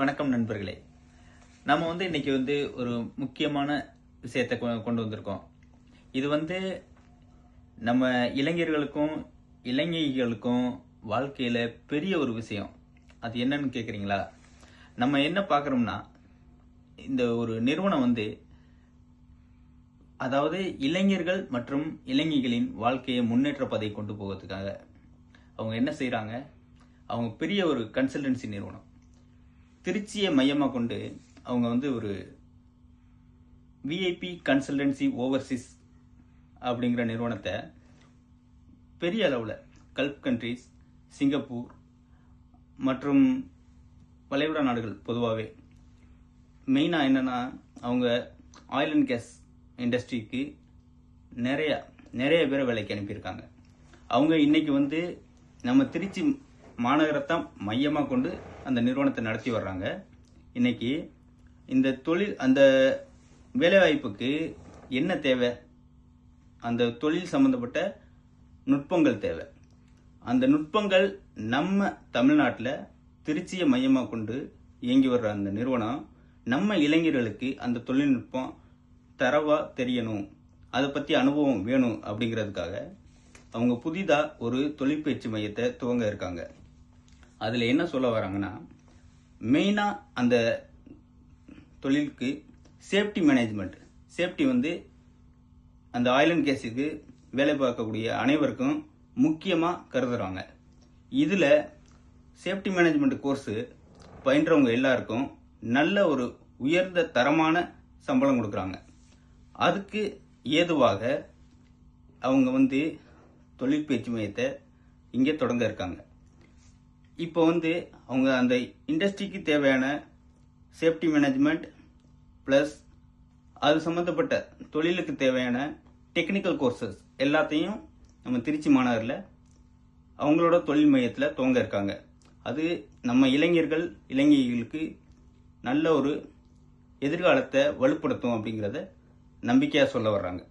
வணக்கம் நண்பர்களே. நம்ம இன்னைக்கு ஒரு முக்கியமான விஷயத்தை கொண்டு வந்திருக்கோம். இது நம்ம இளைஞர்களுக்கும் இளைஞர்களுக்கும் வாழ்க்கையில பெரிய ஒரு விஷயம். அது என்னன்னு கேக்குறீங்களா? நம்ம என்ன பார்க்கறோம்னா, இந்த ஒரு நிறுவனம் அதாவது இளைஞர்கள் மற்றும் இளைஞர்களின் வாழ்க்கையை முன்னேற்ற பாதை கொண்டு போவதற்காக அவங்க என்ன செய்றாங்க? அவங்க பெரிய ஒரு கன்சல்டன்சி நிறுவனம். திருச்சியை மையமா கொண்டு அவங்க ஒரு விஐபி கன்சல்டன்சி ஓவர்சீஸ் அப்படிங்கிற நிறுவனத்தை பெரிய அளவில் கல்ஃப் கண்ட்ரீஸ், சிங்கப்பூர் மற்றும் வளைகுடா நாடுகள் பொதுவாகவே மெயினாக என்னன்னா, அவங்க ஆயில் அண்ட் கேஸ் இண்டஸ்ட்ரிக்கு நிறைய பேரை வேலைக்கு அனுப்பியிருக்காங்க. அவங்க இன்னைக்கு நம்ம திருச்சி மாநகரத்தை மையமாக கொண்டு அந்த நிறுவனத்தை நடத்தி வர்றாங்க. இன்னைக்கு இந்த தொழில், அந்த வேலைவாய்ப்புக்கு என்ன தேவை? அந்த தொழில் சம்பந்தப்பட்ட நுட்பங்கள் தேவை. அந்த நுட்பங்கள் நம்ம தமிழ்நாட்டில் திருச்சியை மையமாக கொண்டு இயங்கி வர்ற அந்த நிறுவனம் நம்ம இளைஞர்களுக்கு அந்த தொழில்நுட்பம் தரவா தெரியணும், அதை பற்றி அனுபவம் வேணும் அப்படிங்கிறதுக்காக அவங்க புதிதாக ஒரு தொழிற்பயிற்சி மையத்தை துவங்க இருக்காங்க. அதில் என்ன சொல்ல வராங்கன்னா, மெயினாக அந்த தொழிலுக்கு சேஃப்டி மேனேஜ்மெண்ட், சேஃப்டி அந்த ஆயில் அண்ட் கேஸுக்கு வேலை பார்க்கக்கூடிய அனைவருக்கும் முக்கியமாக கருதுறாங்க. இதில் சேஃப்டி மேனேஜ்மெண்ட் கோர்ஸு பயின்றவங்க எல்லாருக்கும் நல்ல ஒரு உயர்ந்த தரமான சம்பளம் கொடுக்குறாங்க. அதுக்கு ஏதுவாக அவங்க தொழிற்பயிற்சி மையத்தை இங்கே தொடங்க இருக்காங்க. இப்போ அவங்க அந்த இண்டஸ்ட்ரிக்கு தேவையான சேஃப்டி மேனேஜ்மெண்ட் ப்ளஸ் அது சம்மந்தப்பட்ட தொழிலுக்கு தேவையான டெக்னிக்கல் கோர்சஸ் எல்லாத்தையும் நம்ம திருச்சி மாநகரில் அவங்களோட தொழில் மையத்தில் துவங்க இருக்காங்க. அது நம்ம இளைஞர்களுக்கு நல்ல ஒரு எதிர்காலத்தை வலுப்படுத்தும் அப்படிங்கிறத நம்பிக்கையாக சொல்ல வர்றாங்க.